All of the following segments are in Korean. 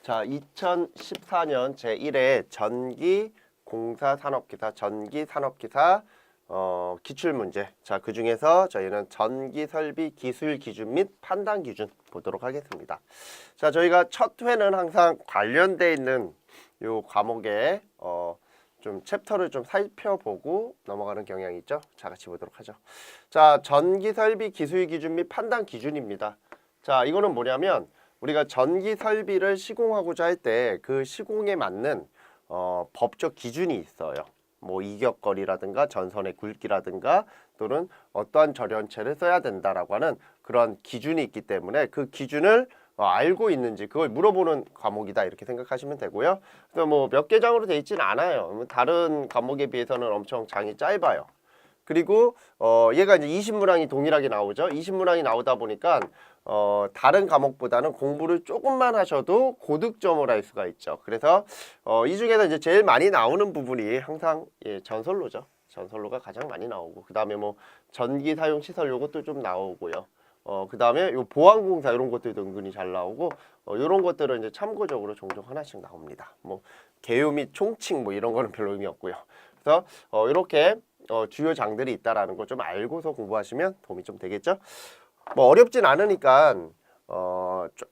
자, 2014년 제1회 전기공사산업기사 전기산업기사 기출문제. 자, 그 중에서 저희는 전기설비 기술 기준 및 판단 기준 보도록 하겠습니다. 자, 저희가 첫 회는 항상 관련돼 있는 요 과목에 좀 챕터를 좀 살펴보고 넘어가는 경향이 있죠. 자, 같이 보도록 하죠. 자, 전기설비 기술 기준 및 판단 기준입니다. 자, 이거는 뭐냐면 우리가 전기 설비를 시공하고자 할 때 그 시공에 맞는 법적 기준이 있어요. 뭐 이격거리라든가 전선의 굵기라든가 또는 어떠한 절연체를 써야 된다라고 하는 그런 기준이 있기 때문에 그 기준을 알고 있는지 그걸 물어보는 과목이다 이렇게 생각하시면 되고요. 그래서 뭐 몇 개 장으로 되어 있지는 않아요. 다른 과목에 비해서는 엄청 장이 짧아요. 그리고 얘가 이제 20문항이 동일하게 나오죠. 20문항이 나오다 보니까 다른 과목보다는 공부를 조금만 하셔도 고득점을 할 수가 있죠. 그래서 이 중에서 이제 제일 많이 나오는 부분이 항상 전선로죠. 전선로가 가장 많이 나오고 그 다음에 뭐 전기 사용 시설 요것도 좀 나오고요. 그 다음에 요 보안공사 이런 것들도 은근히 잘 나오고 이런 것들은 이제 참고적으로 종종 하나씩 나옵니다. 뭐 개요 및 총칙 뭐 이런 거는 별로 의미 없고요. 그래서 이렇게 주요 장들이 있다라는 거 좀 알고서 공부하시면 도움이 좀 되겠죠. 뭐 어렵진 않으니까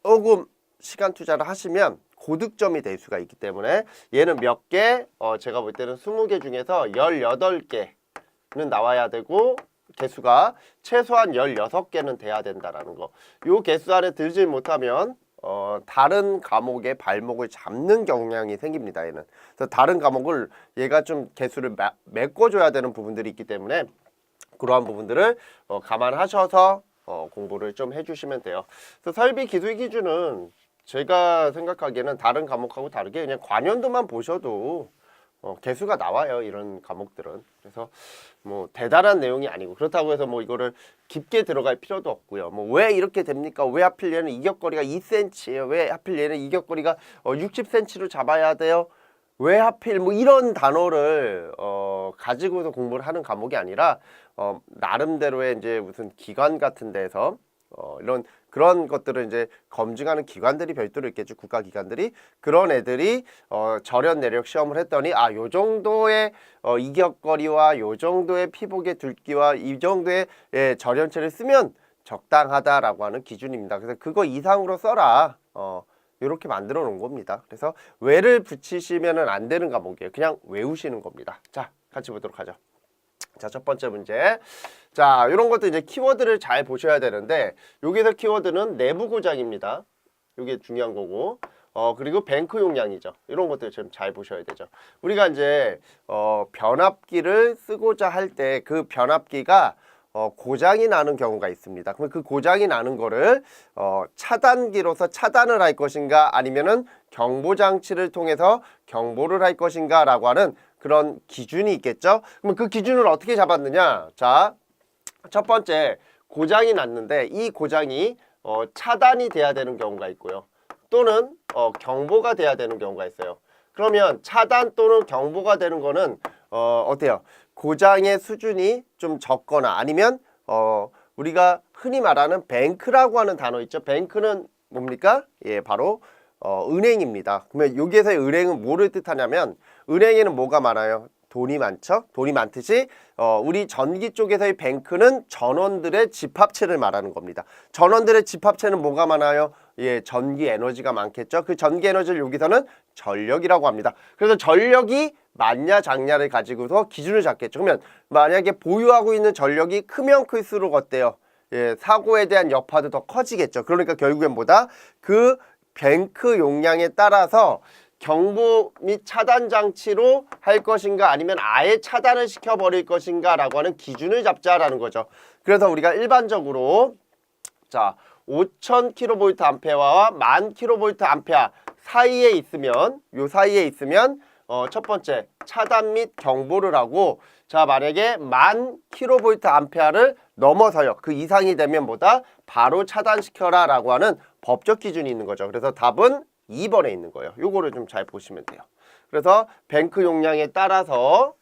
조금 시간 투자를 하시면 고득점이 될 수가 있기 때문에 얘는 몇 개, 제가 볼 때는 20개 중에서 18개는 나와야 되고 개수가 최소한 16개는 돼야 된다라는 거. 요 개수 안에 들지 못하면 다른 과목의 발목을 잡는 경향이 생깁니다. 얘는. 그래서 다른 과목을 얘가 좀 개수를 메꿔줘야 되는 부분들이 있기 때문에 그러한 부분들을 감안하셔서 공부를 좀 해주시면 돼요. 그래서 설비 기술 기준은 제가 생각하기에는 다른 과목하고 다르게 그냥 관연도만 보셔도 개수가 나와요. 이런 과목들은. 그래서 뭐 대단한 내용이 아니고 그렇다고 해서 뭐 이거를 깊게 들어갈 필요도 없고요. 뭐 왜 이렇게 됩니까? 왜 하필 얘는 이격거리가 2cm예요? 왜 하필 얘는 이격거리가 60cm로 잡아야 돼요? 왜 하필 뭐 이런 단어를 가지고서 공부를 하는 과목이 아니라 나름대로의 이제 무슨 기관 같은 데서 이런 그런 것들을 이제 검증하는 기관들이 별도로 있겠죠. 국가기관들이. 그런 애들이 절연 내력 시험을 했더니 요 정도의 이격거리와 요 정도의 피복의 굵기와 이 정도의 절연체를 쓰면 적당하다라고 하는 기준입니다. 그래서 그거 이상으로 써라. 이렇게 만들어 놓은 겁니다. 그래서 왜를 붙이시면은 안 되는 과목이에요. 그냥 외우시는 겁니다. 자, 같이 보도록 하죠. 자, 첫 번째 문제. 자, 이런 것도 이제 키워드를 잘 보셔야 되는데 여기서 키워드는 내부 고장입니다. 이게 중요한 거고. 그리고 뱅크 용량이죠. 이런 것들 좀 잘 보셔야 되죠. 우리가 이제 변압기를 쓰고자 할 때 그 변압기가 고장이 나는 경우가 있습니다. 그러면 그 고장이 나는 거를 차단기로서 차단을 할 것인가 아니면은 경보장치를 통해서 경보를 할 것인가 라고 하는 그런 기준이 있겠죠. 그러면 그 기준을 어떻게 잡았느냐. 자, 첫 번째 고장이 났는데 이 고장이 차단이 돼야 되는 경우가 있고요. 또는 경보가 돼야 되는 경우가 있어요. 그러면 차단 또는 경보가 되는 거는 어때요? 고장의 수준이 좀 적거나 아니면 우리가 흔히 말하는 뱅크라고 하는 단어 있죠. 뱅크는 뭡니까? 예, 바로 은행입니다. 그러면 여기에서의 은행은 뭐를 뜻하냐면 은행에는 뭐가 많아요? 돈이 많죠? 돈이 많듯이 우리 전기 쪽에서의 뱅크는 전원들의 집합체를 말하는 겁니다. 전원들의 집합체는 뭐가 많아요? 예, 전기 에너지가 많겠죠? 그 전기 에너지를 여기서는 전력이라고 합니다. 그래서 전력이 많냐 작냐를 가지고서 기준을 잡겠죠. 그러면 만약에 보유하고 있는 전력이 크면 클수록 어때요? 예, 사고에 대한 여파도 더 커지겠죠. 그러니까 결국엔 뭐다? 그 뱅크 용량에 따라서 경보 및 차단 장치로 할 것인가 아니면 아예 차단을 시켜버릴 것인가 라고 하는 기준을 잡자라는 거죠. 그래서 우리가 일반적으로 자 5000kVA와 10,000kVA 사이에 있으면 요 사이에 있으면 첫 번째 차단 및 경보를 하고 자 만약에 10,000kVA를 넘어서요. 그 이상이 되면 뭐다? 바로 차단시켜라 라고 하는 법적 기준이 있는 거죠. 그래서 답은 2번에 있는 거예요. 요거를 좀 잘 보시면 돼요. 그래서 뱅크 용량에 따라서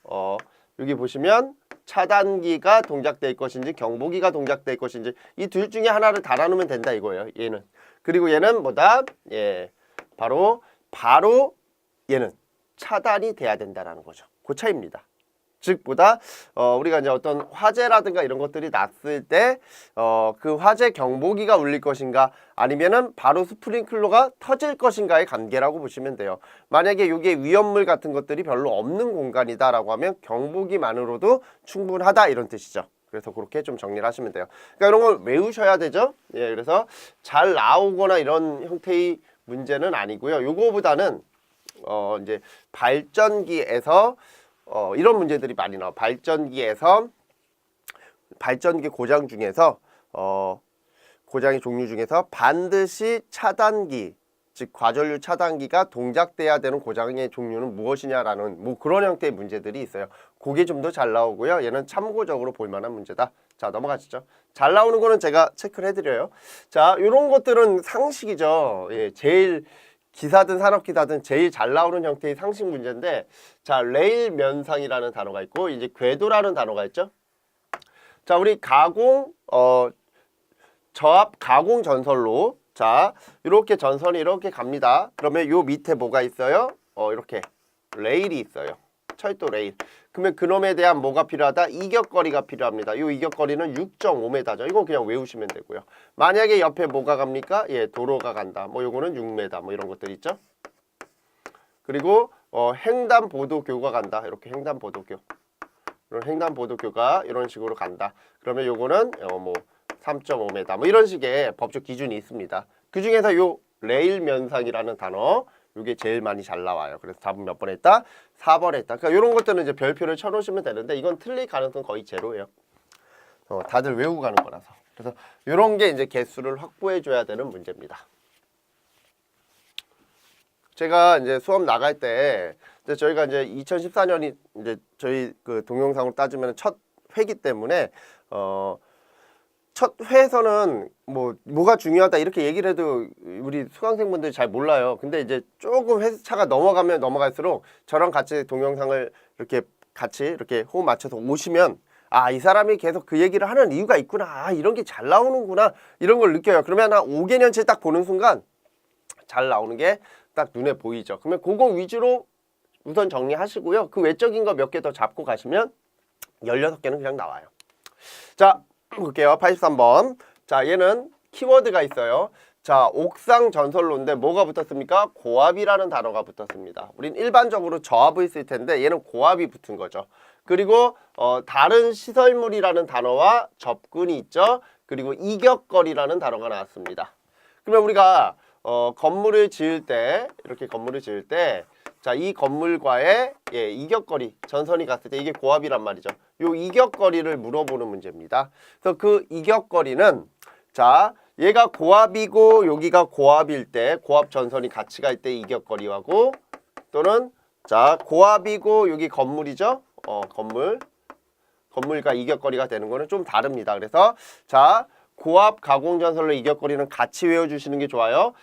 여기 보시면 차단기가 동작될 것인지 경보기가 동작될 것인지 이 둘 중에 하나를 달아놓으면 된다 이거예요. 얘는. 그리고 얘는 뭐다? 예. 바로 얘는 차단이 돼야 된다라는 거죠. 그 차이입니다. 즉 보다 우리가 이제 어떤 화재라든가 이런 것들이 났을 때 그 화재 경보기가 울릴 것인가 아니면은 바로 스프링클러가 터질 것인가의 관계라고 보시면 돼요. 만약에 이게 위험물 같은 것들이 별로 없는 공간이다라고 하면 경보기만으로도 충분하다 이런 뜻이죠. 그래서 그렇게 좀 정리를 하시면 돼요. 그러니까 이런 걸 외우셔야 되죠. 예, 그래서 잘 나오거나 이런 형태의 문제는 아니고요. 요거보다는 이제 발전기에서 이런 문제들이 많이 나와. 발전기 고장 중에서 고장의 종류 중에서 반드시 차단기, 즉 과전류 차단기가 동작돼야 되는 고장의 종류는 무엇이냐라는 뭐 그런 형태의 문제들이 있어요. 그게 좀 더 잘 나오고요. 얘는 참고적으로 볼 만한 문제다. 자, 넘어가시죠. 잘 나오는 거는 제가 체크를 해드려요. 자, 이런 것들은 상식이죠. 예, 제일 기사든 산업기사든 제일 잘 나오는 형태의 상식 문제인데, 자, 레일 면상이라는 단어가 있고 이제 궤도라는 단어가 있죠. 자, 우리 저압 가공 전선로, 자, 이렇게 전선이 이렇게 갑니다. 그러면 요 밑에 뭐가 있어요? 이렇게 레일이 있어요. 철도 레일. 그러면 그놈에 대한 뭐가 필요하다? 이격거리가 필요합니다. 이 이격거리는 6.5m죠. 이거 그냥 외우시면 되고요. 만약에 옆에 뭐가 갑니까? 예, 도로가 간다. 뭐 요거는 6m 뭐 이런 것들 있죠. 그리고 횡단보도교가 간다. 이렇게 횡단보도교. 이런 횡단보도교가 이런 식으로 간다. 그러면 요거는 뭐 3.5m 뭐 이런 식의 법적 기준이 있습니다. 그 중에서 요 레일 면상이라는 단어 이게 제일 많이 잘 나와요. 그래서 답은 몇 번 했다? 4번 했다. 그러니까 이런 것들은 이제 별표를 쳐놓으시면 되는데 이건 틀릴 가능성 거의 제로예요. 다들 외우고 가는 거라서. 그래서 이런 게 이제 개수를 확보해 줘야 되는 문제입니다. 제가 이제 수업 나갈 때 이제 저희가 이제 2014년이 이제 저희 그 동영상으로 따지면 첫 회기 때문에 첫 회에서는 뭐가 중요하다 이렇게 얘기를 해도 우리 수강생분들이 잘 몰라요. 근데 이제 조금 회차가 넘어가면 넘어갈수록 저랑 같이 동영상을 이렇게 같이 이렇게 호흡 맞춰서 오시면 아, 이 사람이 계속 그 얘기를 하는 이유가 있구나. 아, 이런 게 잘 나오는구나. 이런 걸 느껴요. 그러면 한 5개년치 딱 보는 순간 잘 나오는 게 딱 눈에 보이죠. 그러면 그거 위주로 우선 정리하시고요. 그 외적인 거 몇 개 더 잡고 가시면 16개는 그냥 나와요. 자, 볼게요. 83번. 자, 얘는 키워드가 있어요. 자, 옥상 전선로인데 뭐가 붙었습니까? 고압이라는 단어가 붙었습니다. 우린 일반적으로 저압을 쓸 텐데 얘는 고압이 붙은 거죠. 그리고 다른 시설물이라는 단어와 접근이 있죠. 그리고 이격거리라는 단어가 나왔습니다. 그러면 우리가 건물을 지을 때 이렇게 건물을 지을 때 자, 이 건물과의 이격거리, 전선이 갔을 때 이게 고압이란 말이죠. 요 이격거리를 물어보는 문제입니다. 그래서 그 이격거리는 자, 얘가 고압이고 여기가 고압일 때 고압 전선이 같이 갈 때 이격거리하고 또는 자, 고압이고 여기 건물이죠. 건물과 이격거리가 되는 거는 좀 다릅니다. 그래서 자, 고압 가공 전선로 이격거리는 같이 외워주시는 게 좋아요.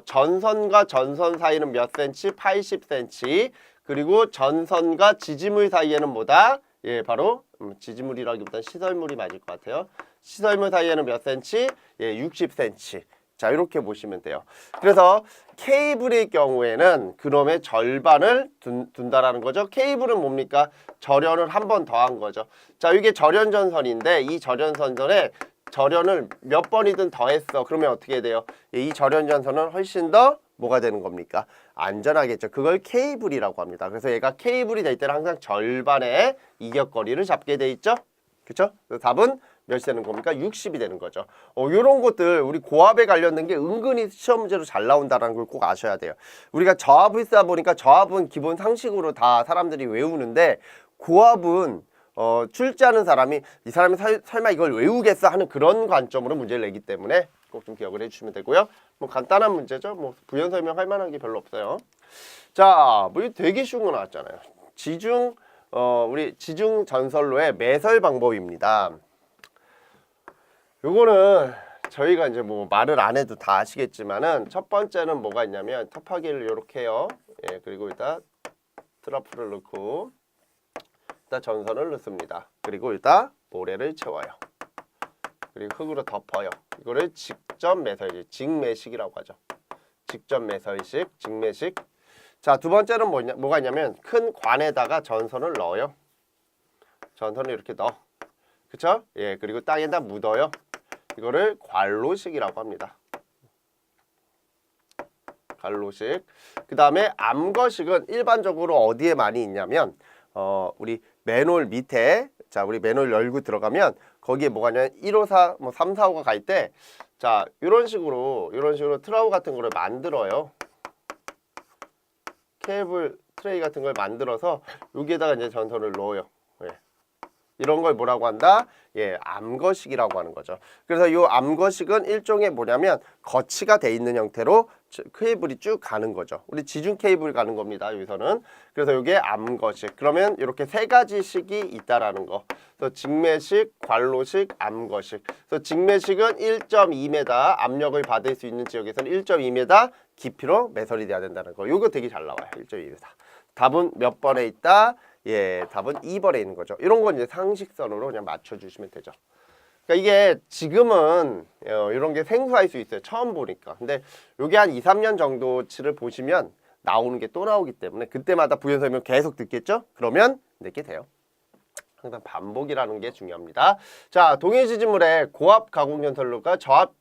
전선과 전선 사이는 몇 cm? 80cm. 그리고 전선과 지지물 사이에는 뭐다? 예, 바로 지지물이라기보다는 시설물이 맞을 것 같아요. 시설물 사이에는 몇 cm? 예, 60cm. 자, 이렇게 보시면 돼요. 그래서 케이블의 경우에는 그놈의 절반을 둔다라는 거죠. 케이블은 뭡니까? 절연을 한 번 더 한 거죠. 자, 이게 절연전선인데 이 절연전선에 절연을 몇 번이든 더했어. 그러면 어떻게 돼요? 이 절연전선은 훨씬 더 뭐가 되는 겁니까? 안전하겠죠. 그걸 케이블이라고 합니다. 그래서 얘가 케이블이 될 때는 항상 절반의 이격거리를 잡게 돼 있죠. 그렇죠? 그래서 답은 몇이 되는 겁니까? 60이 되는 거죠. 요런 것들 우리 고압에 관련된 게 은근히 시험 문제로 잘 나온다는 걸 꼭 아셔야 돼요. 우리가 저압을 쓰다 보니까 저압은 기본 상식으로 다 사람들이 외우는데 고압은 출제하는 사람이 이 사람이 설마 이걸 외우겠어 하는 그런 관점으로 문제를 내기 때문에 꼭 좀 기억을 해주시면 되고요. 뭐 간단한 문제죠. 뭐 부연 설명할 만한 게 별로 없어요. 자, 뭐 되게 쉬운 거 나왔잖아요. 우리 지중 전선로의 매설 방법입니다. 요거는 저희가 이제 뭐 말을 안 해도 다 아시겠지만은 첫 번째는 뭐가 있냐면 톱하기를 이렇게 해요. 예, 그리고 일단 트러플을 넣고 일단 전선을 넣습니다. 그리고 일단 모래를 채워요. 그리고 흙으로 덮어요. 이거를 직접 매설지 직매식이라고 하죠. 직접 매설식, 직매식. 자, 두 번째는 뭐가 있냐면 큰 관에다가 전선을 넣어요. 전선을 이렇게 넣어. 그쵸? 예, 그리고 땅에다 묻어요. 이거를 관로식이라고 합니다. 관로식. 그 다음에 암거식은 일반적으로 어디에 많이 있냐면 우리 맨홀 밑에, 자, 우리 맨홀 열고 들어가면 거기에 뭐가 있냐면 154, 뭐 345가 갈 때, 자, 이런 식으로 트라우 같은 거를 만들어요. 케이블 트레이 같은 걸 만들어서 여기에다가 이제 전선을 넣어요. 예. 이런 걸 뭐라고 한다? 예, 암거식이라고 하는 거죠. 그래서 이 암거식은 일종의 뭐냐면 거치가 돼 있는 형태로 케이블이 쭉 가는 거죠. 우리 지중 케이블 가는 겁니다. 여기서는. 그래서 이게 암거식. 그러면 이렇게 세 가지 식이 있다라는 거. 그래서 직매식, 관로식, 암거식. 그래서 직매식은 1.2m 압력을 받을 수 있는 지역에서는 1.2m 깊이로 매설이 돼야 된다는 거. 이거 되게 잘 나와요. 1.2m. 답은 몇 번에 있다? 예, 답은 2번에 있는 거죠. 이런 건 이제 상식선으로 그냥 맞춰주시면 되죠. 그러니까 이게 지금은 이런 게 생소할 수 있어요. 처음 보니까. 근데 이게 한 2, 3년 정도치를 보시면 나오는 게 또 나오기 때문에 그때마다 부연 설명 계속 듣겠죠? 그러면 내게 돼요. 항상 반복이라는 게 중요합니다. 자, 동일 지지물의 고압 가공 전선로가 저압.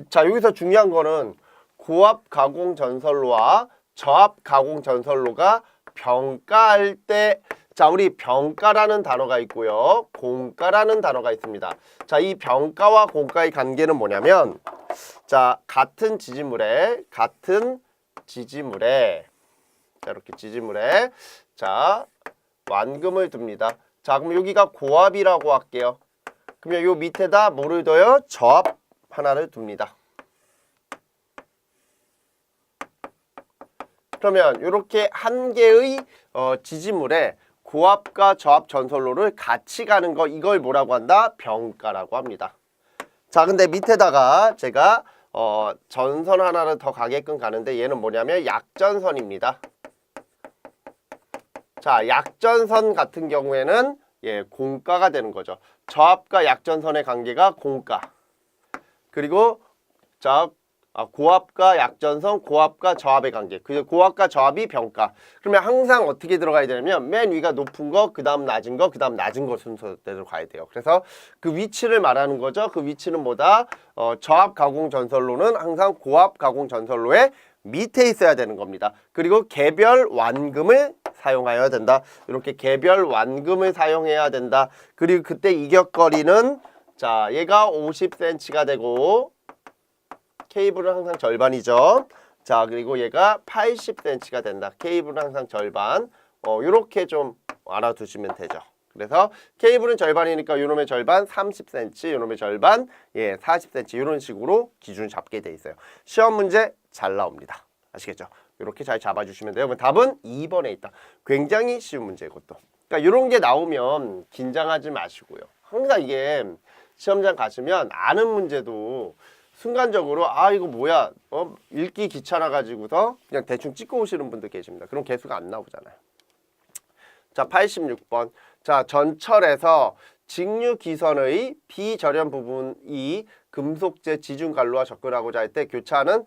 자, 여기서 중요한 거는 고압 가공 전선로와 저압 가공 전선로가 병가할 때, 자, 우리 병가라는 단어가 있고요. 공가라는 단어가 있습니다. 자, 이 병가와 공가의 관계는 뭐냐면, 자, 같은 지지물에, 자, 이렇게 지지물에, 자, 완금을 둡니다. 자, 그럼 여기가 고압이라고 할게요. 그러면 요 밑에다 뭐를 둬요? 저압 하나를 둡니다. 그러면 이렇게 한 개의 지지물에 고압과 저압 전선로를 같이 가는 거, 이걸 뭐라고 한다? 병가라고 합니다. 자, 근데 밑에다가 제가 전선 하나를 더 가게끔 가는데 얘는 뭐냐면 약전선입니다. 자, 약전선 같은 경우에는 예, 공가가 되는 거죠. 저압과 약전선의 관계가 공가. 그리고 자, 고압과 약전선, 고압과 저압의 관계. 그 고압과 저압이 병가. 그러면 항상 어떻게 들어가야 되냐면 맨 위가 높은 거, 그 다음 낮은 거, 그 다음 낮은 거 순서대로 가야 돼요. 그래서 그 위치를 말하는 거죠. 그 위치는 뭐다? 저압 가공 전선로는 항상 고압 가공 전선로의 밑에 있어야 되는 겁니다. 그리고 개별 완금을 사용해야 된다. 이렇게 개별 완금을 사용해야 된다. 그리고 그때 이격거리는, 자, 얘가 50cm가 되고 케이블은 항상 절반이죠. 자, 그리고 얘가 80cm가 된다. 케이블은 항상 절반. 요렇게 좀 알아두시면 되죠. 그래서 케이블은 절반이니까 요놈의 절반 30cm, 요놈의 절반 예 40cm 이런 식으로 기준 잡게 돼 있어요. 시험 문제 잘 나옵니다. 아시겠죠? 이렇게 잘 잡아주시면 돼요. 그럼 답은 2번에 있다. 굉장히 쉬운 문제 이것도. 그러니까 이런 게 나오면 긴장하지 마시고요. 항상 이게 시험장 가시면 아는 문제도 순간적으로 아 이거 뭐야 읽기 귀찮아가지고서 그냥 대충 찍고 오시는 분들 계십니다. 그럼 개수가 안 나오잖아요. 자, 86번. 자, 전철에서 직류기선의 비절연 부분이 금속재 지중관로와 접근하고자 할 때 교차하는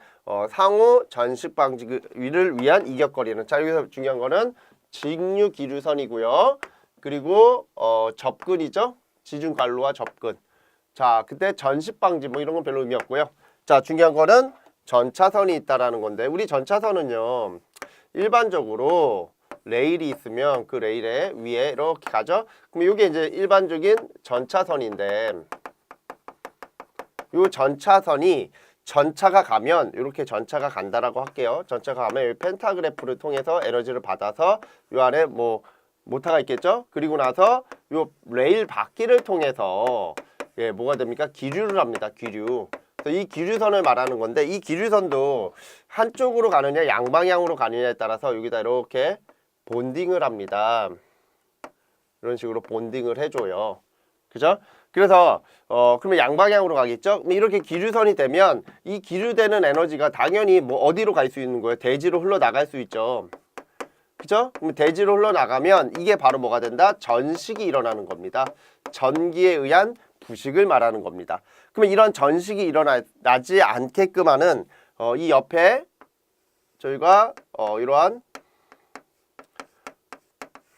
상호 전식 방지를 위한 이격거리는, 자, 여기서 중요한 거는 직류기류선이고요. 그리고 접근이죠. 지중관로와 접근. 자, 그때 전식 방지 뭐 이런 건 별로 의미 없고요. 자, 중요한 거는 전차선이 있다라는 건데, 우리 전차선은요 일반적으로 레일이 있으면 그 레일에 위에 이렇게 가죠. 그럼 이게 이제 일반적인 전차선인데, 이 전차선이 전차가 가면 이렇게 전차가 간다라고 할게요. 전차가 가면 이 펜타그래프를 통해서 에너지를 받아서 이 안에 뭐 모터가 있겠죠. 그리고 나서 이 레일 바퀴를 통해서 예 뭐가 됩니까? 기류를 합니다. 기류. 이 기류선을 말하는 건데, 이 기류선도 한쪽으로 가느냐 양방향으로 가느냐에 따라서 여기다 이렇게 본딩을 합니다. 이런 식으로 본딩을 해줘요. 그죠? 그래서 그러면 양방향으로 가겠죠? 그럼 이렇게 기류선이 되면 이 기류되는 에너지가 당연히 뭐 어디로 갈 수 있는 거예요? 대지로 흘러나갈 수 있죠. 그죠? 그럼 대지로 흘러나가면 이게 바로 뭐가 된다? 전식이 일어나는 겁니다. 전기에 의한 부식을 말하는 겁니다. 그러면 이런 전식이 일어나지 않게끔 하는 이 옆에 저희가 이러한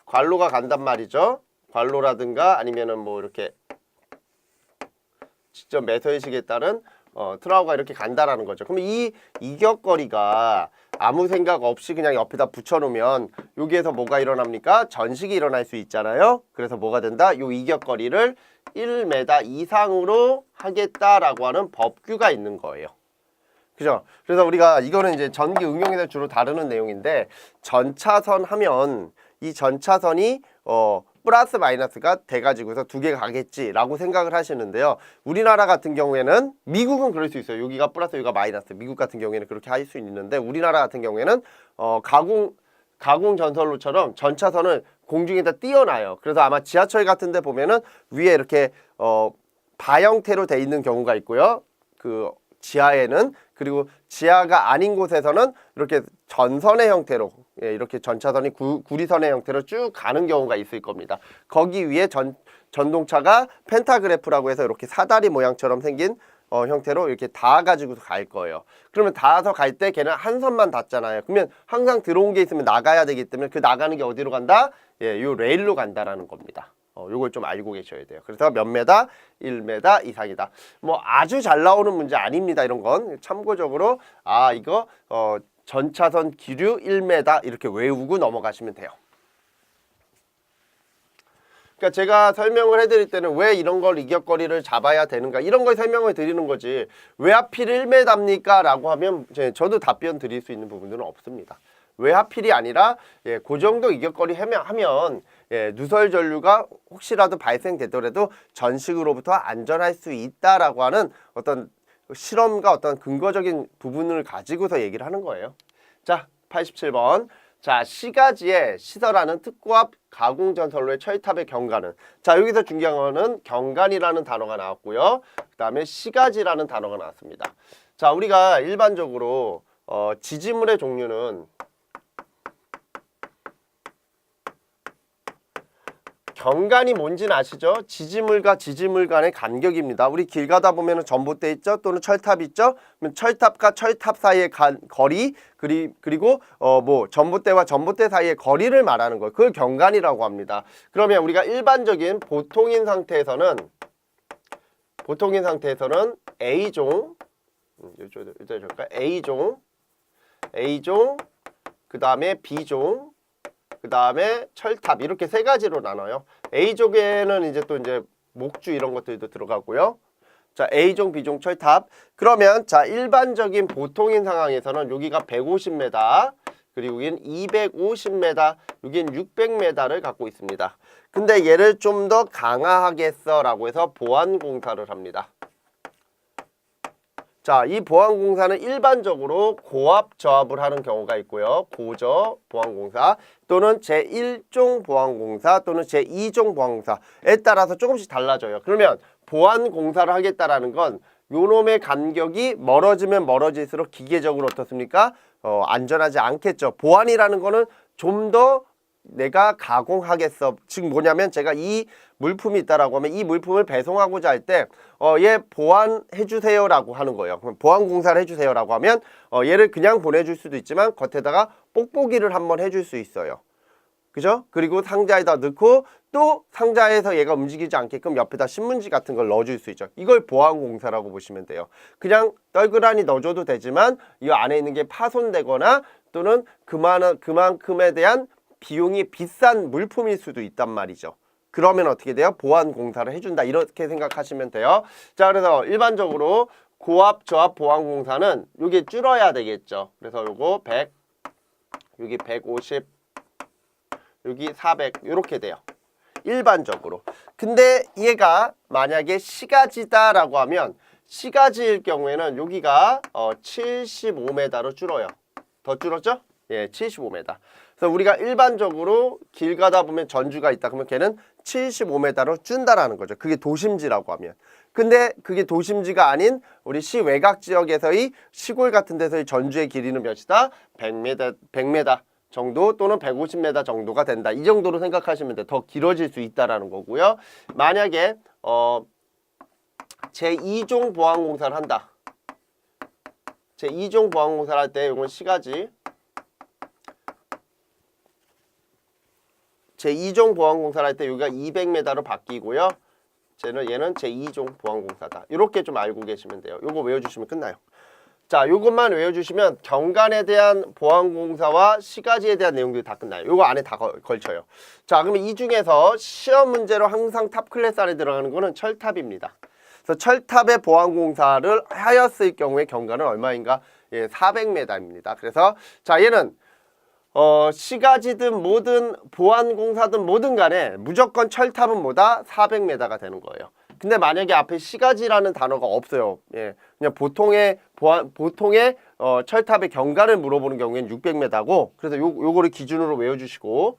관로가 간단 말이죠. 관로라든가 아니면은 뭐 이렇게 직접 매서의식에 따른 트라우가 이렇게 간다라는 거죠. 그러면 이 이격거리가 아무 생각 없이 그냥 옆에다 붙여놓으면 여기에서 뭐가 일어납니까? 전식이 일어날 수 있잖아요. 그래서 뭐가 된다? 요 이격거리를 1m 이상으로 하겠다라고 하는 법규가 있는 거예요. 그죠? 그래서 우리가 이거는 이제 전기 응용에서 주로 다루는 내용인데, 전차선 하면 이 전차선이 플러스 마이너스가 돼가지고서 두 개가 가겠지라고 생각을 하시는데요. 우리나라 같은 경우에는, 미국은 그럴 수 있어요. 여기가 플러스 여기가 마이너스. 미국 같은 경우에는 그렇게 할 수 있는데, 우리나라 같은 경우에는 가공 전선로처럼 전차선을 공중에다 띄워놔요. 그래서 아마 지하철 같은 데 보면은 위에 이렇게 바 형태로 돼 있는 경우가 있고요. 그 지하에는, 그리고 지하가 아닌 곳에서는 이렇게 전선의 형태로, 이렇게 전차선이 구리선의 형태로 쭉 가는 경우가 있을 겁니다. 거기 위에 전동차가 펜타그래프라고 해서 이렇게 사다리 모양처럼 생긴 형태로 이렇게 닿아가지고서 갈 거예요. 그러면 닿아서 갈 때 걔는 한 선만 닿잖아요. 그러면 항상 들어온 게 있으면 나가야 되기 때문에 그 나가는 게 어디로 간다? 요 레일로 간다라는 겁니다. 요걸 좀 알고 계셔야 돼요. 그래서 몇 메다? 1m 이상이다. 뭐 아주 잘 나오는 문제 아닙니다. 이런 건 참고적으로 이거 전차선 기류 1m 이렇게 외우고 넘어가시면 돼요. 그러니까 제가 설명을 해드릴 때는 왜 이런 걸 이격거리를 잡아야 되는가, 이런 걸 설명을 드리는 거지, 왜 하필 1m입니까? 라고 하면 저도 답변 드릴 수 있는 부분들은 없습니다. 왜 하필이 아니라 그 정도 이격거리 하면 누설 전류가 혹시라도 발생되더라도 전식으로부터 안전할 수 있다라고 하는 어떤 실험과 어떤 근거적인 부분을 가지고서 얘기를 하는 거예요. 자, 87번. 자, 시가지에 시설하는 특고압 가공전선로의 철탑의 경관은, 자, 여기서 중요한 거는 경관이라는 단어가 나왔고요. 그 다음에 시가지라는 단어가 나왔습니다. 자, 우리가 일반적으로 지지물의 종류는 경관이 뭔지는 아시죠? 지지물과 지지물 간의 간격입니다. 우리 길 가다 보면 전봇대 있죠? 또는 철탑 있죠? 그럼 철탑과 철탑 사이의 거리, 그리고 뭐 전봇대와 전봇대 사이의 거리를 말하는 거예요. 그걸 경관이라고 합니다. 그러면 우리가 일반적인 보통인 상태에서는 A종, A종, 그 다음에 B종, 그 다음에 철탑, 이렇게 세 가지로 나눠요. A종에는 이제 또 목주 이런 것들도 들어가고요. 자, A종, B종, 철탑. 그러면 자, 일반적인 보통인 상황에서는 여기가 150m, 그리고 여기는 250m, 여기는 600m를 갖고 있습니다. 근데 얘를 좀 더 강화하겠어라고 해서 보완공사를 합니다. 자, 이 보완공사는 일반적으로 고압 저압을 하는 경우가 있고요. 고저 보완공사 또는 제1종 보완공사 또는 제2종 보완공사에 따라서 조금씩 달라져요. 그러면 보완공사를 하겠다라는 건 요놈의 간격이 멀어지면 멀어질수록 기계적으로 어떻습니까? 안전하지 않겠죠. 보완이라는 거는 좀 더 내가 가공하겠어. 즉 뭐냐면 제가 이 물품이 있다라고 하면 이 물품을 배송하고자 할 때 얘 보완해 주세요라고 하는 거예요. 그럼 보완 공사를 해 주세요라고 하면 얘를 그냥 보내줄 수도 있지만 겉에다가 뽁뽁이를 한번 해줄 수 있어요. 그죠? 그리고 상자에다 넣고 또 상자에서 얘가 움직이지 않게끔 옆에다 신문지 같은 걸 넣어줄 수 있죠. 이걸 보완 공사라고 보시면 돼요. 그냥 널그러니 넣어줘도 되지만 이 안에 있는 게 파손되거나 또는 그만큼에 대한 비용이 비싼 물품일 수도 있단 말이죠. 그러면 어떻게 돼요? 보완 공사를 해준다, 이렇게 생각하시면 돼요. 자, 그래서 일반적으로 고압, 저압 보완 공사는 요게 줄어야 되겠죠. 그래서 요거 100, 여기 150, 여기 400 이렇게 돼요. 일반적으로. 근데 얘가 만약에 시가지다라고 하면, 시가지일 경우에는 여기가 75m로 줄어요. 더 줄었죠? 예, 75m. 그래서 우리가 일반적으로 길 가다 보면 전주가 있다 그러면 걔는 75m로 준다라는 거죠. 그게 도심지라고 하면. 근데 그게 도심지가 아닌 우리 시 외곽 지역에서의 시골 같은 데서의 전주의 길이는 몇이다? 100m 정도 또는 150m 정도가 된다. 이 정도로 생각하시면 돼. 더 길어질 수 있다라는 거고요. 만약에 제2종 보완공사를 한다. 제2종 보완공사를 할 때 이건 시가지, 제2종 보안공사를 할 때 여기가 200m로 바뀌고요. 얘는 제2종 보안공사다. 이렇게 좀 알고 계시면 돼요. 요거 외워주시면 끝나요. 자, 요것만 외워주시면 경관에 대한 보안공사와 시가지에 대한 내용들이 다 끝나요. 요거 안에 다 걸쳐요. 자, 그러면 이 중에서 시험 문제로 항상 탑 클래스 안에 들어가는 거는 철탑입니다. 그래서 철탑의 보안공사를 하였을 경우에 경관은 얼마인가? 예, 400m입니다. 그래서 자, 얘는 시가지든 뭐든 보안공사든 뭐든 간에 무조건 철탑은 뭐다? 400m가 되는 거예요. 근데 만약에 앞에 시가지라는 단어가 없어요. 예, 그냥 보통의 철탑의 경관을 물어보는 경우에는 600m고, 그래서 요거를 기준으로 외워주시고,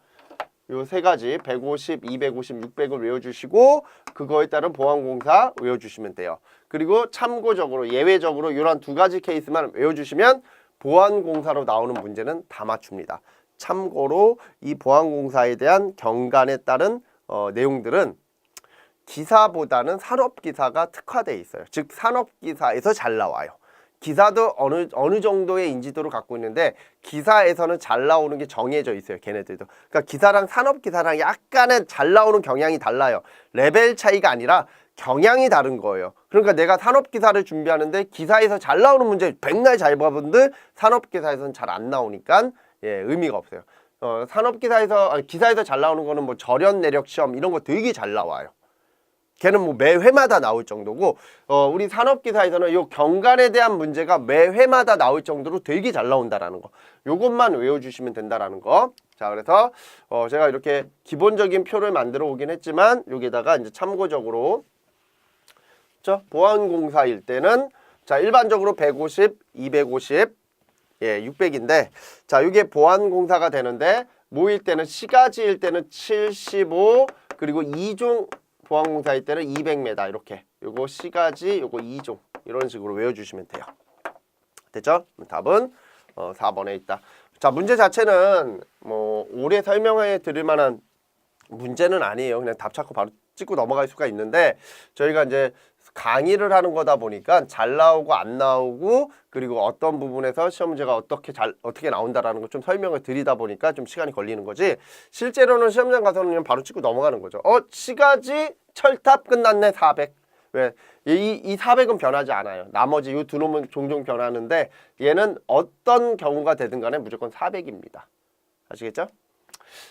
요 세 가지 150, 250, 600을 외워주시고 그거에 따른 보안공사 외워주시면 돼요. 그리고 참고적으로 예외적으로 이런 두 가지 케이스만 외워주시면 보안공사로 나오는 문제는 다 맞춥니다. 참고로 이 보안공사에 대한 경관에 따른 내용들은 기사보다는 산업기사가 특화되어 있어요. 즉 산업기사에서 잘 나와요. 기사도 어느 정도의 인지도를 갖고 있는데 기사에서는 잘 나오는 게 정해져 있어요. 걔네들도. 그러니까 기사랑 산업기사랑 약간은 잘 나오는 경향이 달라요. 레벨 차이가 아니라 경향이 다른 거예요. 그러니까 내가 산업기사를 준비하는데 기사에서 잘 나오는 문제 백날 잘 봐본들 산업기사에서는 잘 안 나오니까 예, 의미가 없어요. 기사에서 잘 나오는 거는 뭐 절연 내력 시험 이런 거 되게 잘 나와요. 걔는 뭐 매 회마다 나올 정도고, 우리 산업기사에서는 요 경관에 대한 문제가 매 회마다 나올 정도로 되게 잘 나온다라는 거. 요것만 외워주시면 된다라는 거. 자, 그래서 제가 이렇게 기본적인 표를 만들어 오긴 했지만 여기다가 이제 참고적으로 보안공사일 때는 자, 일반적으로 150, 250, 예, 600인데 자, 이게 보안공사가 되는데 뭐일 때는 시가지일 때는 75, 그리고 2종 보안공사일 때는 200m 이렇게. 요거 시가지, 요거 2종 이런 식으로 외워주시면 돼요. 됐죠? 답은 4번에 있다. 자, 문제 자체는 뭐 오래 설명해 드릴 만한 문제는 아니에요. 그냥 답 찾고 바로 찍고 넘어갈 수가 있는데 저희가 이제 강의를 하는 거다 보니까 잘 나오고 안 나오고 그리고 어떤 부분에서 시험 문제가 어떻게 나온다라는 걸 좀 설명을 드리다 보니까 좀 시간이 걸리는 거지. 실제로는 시험장 가서는 그냥 바로 찍고 넘어가는 거죠. 시가지 철탑 끝났네 400. 왜? 이 400은 변하지 않아요. 나머지 이 두 놈은 종종 변하는데 얘는 어떤 경우가 되든 간에 무조건 400입니다. 아시겠죠?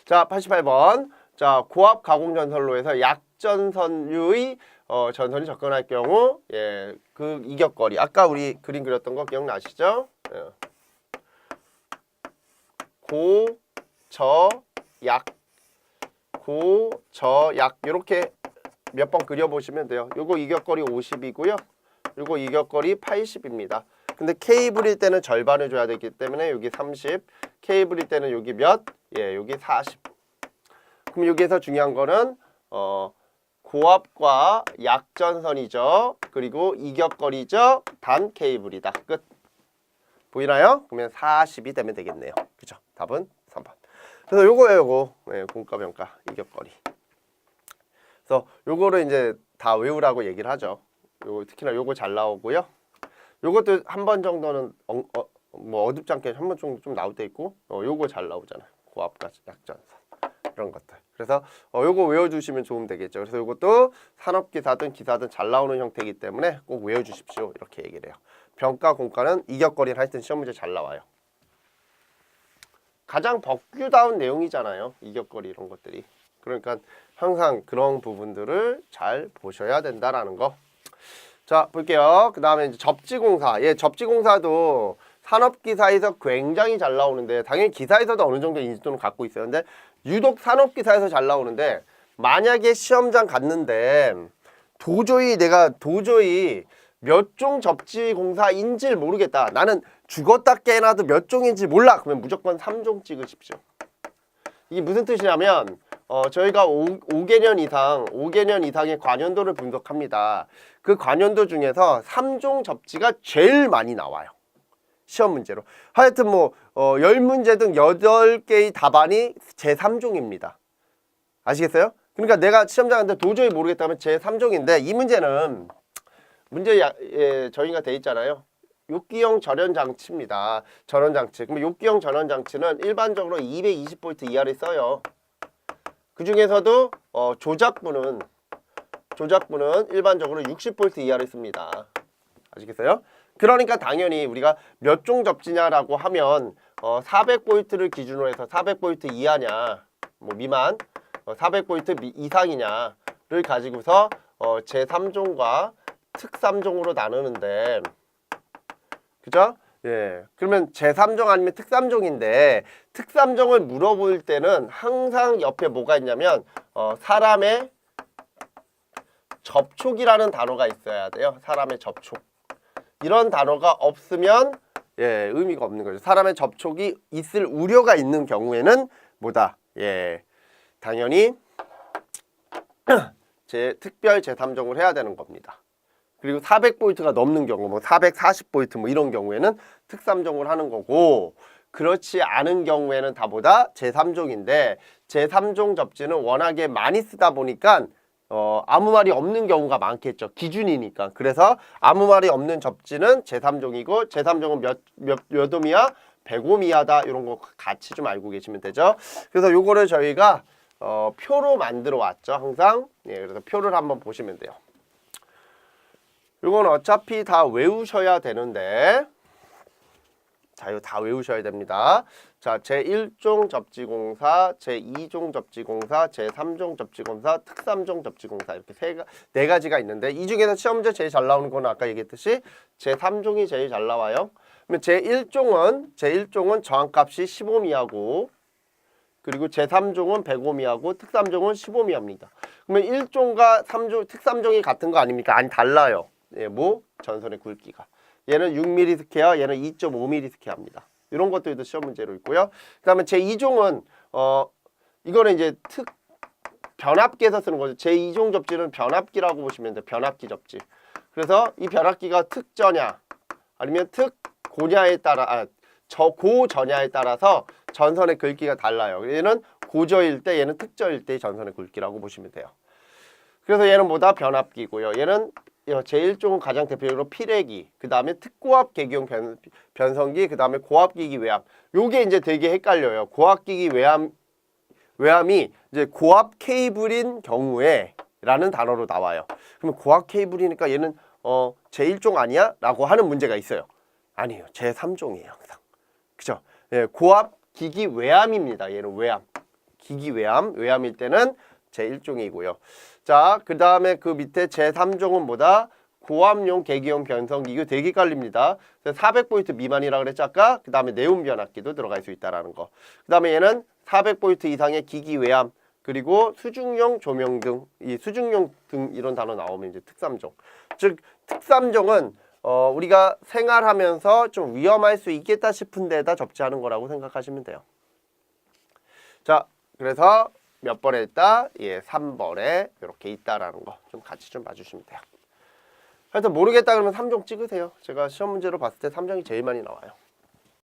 자, 88번. 자, 고압 가공전선로에서 약전선류의 전선이 접근할 경우 예, 그 이격거리 아까 우리 그림 그렸던 거 기억나시죠? 예. 고, 저, 약 이렇게 몇 번 그려보시면 돼요. 요거 이격거리 50이고요. 요거 이격거리 80입니다. 근데 케이블일 때는 절반을 줘야 되기 때문에 여기 30, 케이블일 때는 여기 몇? 예, 여기 40. 그럼 여기에서 중요한 거는 고압과 약전선이죠. 그리고 이격거리죠. 단 케이블이다. 끝. 보이나요? 그러면 40이 되면 되겠네요. 그죠? 답은 3번. 그래서 요거예요, 요거. 네, 공과병가 이격거리. 그래서 요거를 이제 다 외우라고 얘기를 하죠. 요거 특히나 요거 잘 나오고요. 요것도 한 번 정도는 뭐 어둡지 않게 한 번 정도 좀 나올 때 있고, 요거 잘 나오잖아요. 고압과 약전선 이런 것들. 그래서 요거 외워주시면 좋으면 되겠죠. 그래서 요것도 산업기사든 기사든 잘 나오는 형태이기 때문에 꼭 외워주십시오. 이렇게 얘기를 해요. 병가 공과는 이격거리를 하여튼 시험 문제 잘 나와요. 가장 법규다운 내용이잖아요. 이격거리 이런 것들이. 그러니까 항상 그런 부분들을 잘 보셔야 된다라는 거. 자, 볼게요. 그 다음에 이제 접지공사. 예, 접지공사도 산업기사에서 굉장히 잘 나오는데 당연히 기사에서도 어느 정도 인지도는 갖고 있어요. 근데 유독 산업기사에서 잘 나오는데 만약에 시험장 갔는데 내가 도저히 몇 종 접지공사인지를 모르겠다. 나는 죽었다 깨나도 몇 종인지 몰라. 그러면 무조건 3종 찍으십시오. 이게 무슨 뜻이냐면 저희가 5개년 이상의 관연도를 분석합니다. 그 관연도 중에서 3종 접지가 제일 많이 나와요. 시험 문제로. 하여튼 뭐 10문제 등 8개의 답안이 제3종입니다. 아시겠어요? 그러니까 내가 시험장 갔는데 도저히 모르겠다면 제3종인데 이 문제는 저희가 돼 있잖아요. 욕기형 절연장치입니다. 절연장치. 그럼 욕기형 절연장치는 일반적으로 220V 이하를 써요. 그 중에서도 조작부는 일반적으로 60V 이하를 씁니다. 아시겠어요? 그러니까 당연히 우리가 몇 종 접지냐라고 하면 400V를 기준으로 해서 400V 이하냐, 뭐 미만, 400V 이상이냐를 가지고서 제3종과 특3종으로 나누는데, 그죠? 예. 그러면 제3종 아니면 특3종인데, 특3종을 물어볼 때는 항상 옆에 뭐가 있냐면 사람의 접촉이라는 단어가 있어야 돼요. 사람의 접촉. 이런 단어가 없으면 의미가 없는 거죠. 사람의 접촉이 있을 우려가 있는 경우에는 뭐다? 당연히 특별 제3종을 해야 되는 겁니다. 그리고 400V가 넘는 경우, 뭐 440V 뭐 이런 경우에는 특3종을 하는 거고, 그렇지 않은 경우에는 다 뭐다? 제3종인데, 제3종 접지는 워낙에 많이 쓰다 보니까 아무 말이 없는 경우가 많겠죠. 기준이니까. 그래서 아무 말이 없는 접지는 제3종이고, 제3종은 몇 옴이야? 100옴 이하다. 이런 거 같이 좀 알고 계시면 되죠. 그래서 요거를 저희가 표로 만들어 왔죠. 항상. 그래서 표를 한번 보시면 돼요. 이건 어차피 다 외우셔야 되는데, 자, 이거 다 외우셔야 됩니다. 자, 제1종 접지공사, 제2종 접지공사, 제3종 접지공사, 특3종 접지공사, 이렇게 네 가지가 있는데, 이 중에서 시험 문제 제일 잘 나오는 건 아까 얘기했듯이 제3종이 제일 잘 나와요. 그러면 제1종은 저항값이 15옴 이하고, 그리고 제3종은 100옴 이하고, 특3종은 15옴 이하입니다. 그러면 1종과 3종, 특3종이 같은 거 아닙니까? 아니, 달라요. 뭐? 전선의 굵기가. 얘는 6mm 스퀘어, 얘는 2.5mm 스퀘어입니다. 이런 것들도 시험 문제로 있고요. 그 다음에 제2종은 이거는 이제 변압기에서 쓰는 거죠. 제2종 접지는 변압기라고 보시면 돼요. 변압기 접지. 그래서 이 변압기가 특저냐 아니면 특고냐에 따라 고저냐에 따라서 전선의 굵기가 달라요. 얘는 고저일 때, 얘는 특저일 때의 전선의 굵기라고 보시면 돼요. 그래서 얘는 뭐다? 변압기고요. 얘는 제1종은 가장 대표적으로 피레기, 그 다음에 특고압 계기용 변성기, 그 다음에 고압기기 외암. 요게 이제 되게 헷갈려요. 고압기기 외암이 이제 고압 케이블인 경우에 라는 단어로 나와요. 그러면 고압 케이블이니까 얘는 제1종 아니야? 라고 하는 문제가 있어요. 아니에요. 제3종이에요. 항상. 그죠? 고압 기기 외암입니다. 얘는 외암. 기기 외암일 때는 제1종이고요. 자, 그 다음에 그 밑에 제3종은 뭐다? 고압용 계기용 변성기. 이거 되게 헷갈립니다. 400V 미만이라고 그랬죠 아까? 그 다음에 네온 변압기도 들어갈 수 있다라는 거. 그 다음에 얘는 400V 이상의 기기 외암, 그리고 수중용 조명 등, 이 수중용 등 이런 단어 나오면 이제 특3종. 즉 특3종은 우리가 생활하면서 좀 위험할 수 있겠다 싶은 데다 접지하는 거라고 생각하시면 돼요. 자, 그래서 몇 번에 있다? 3번에 이렇게 있다라는 거 좀 같이 좀 봐주시면 돼요. 하여튼 모르겠다 그러면 3종 찍으세요. 제가 시험 문제로 봤을 때 3종이 제일 많이 나와요.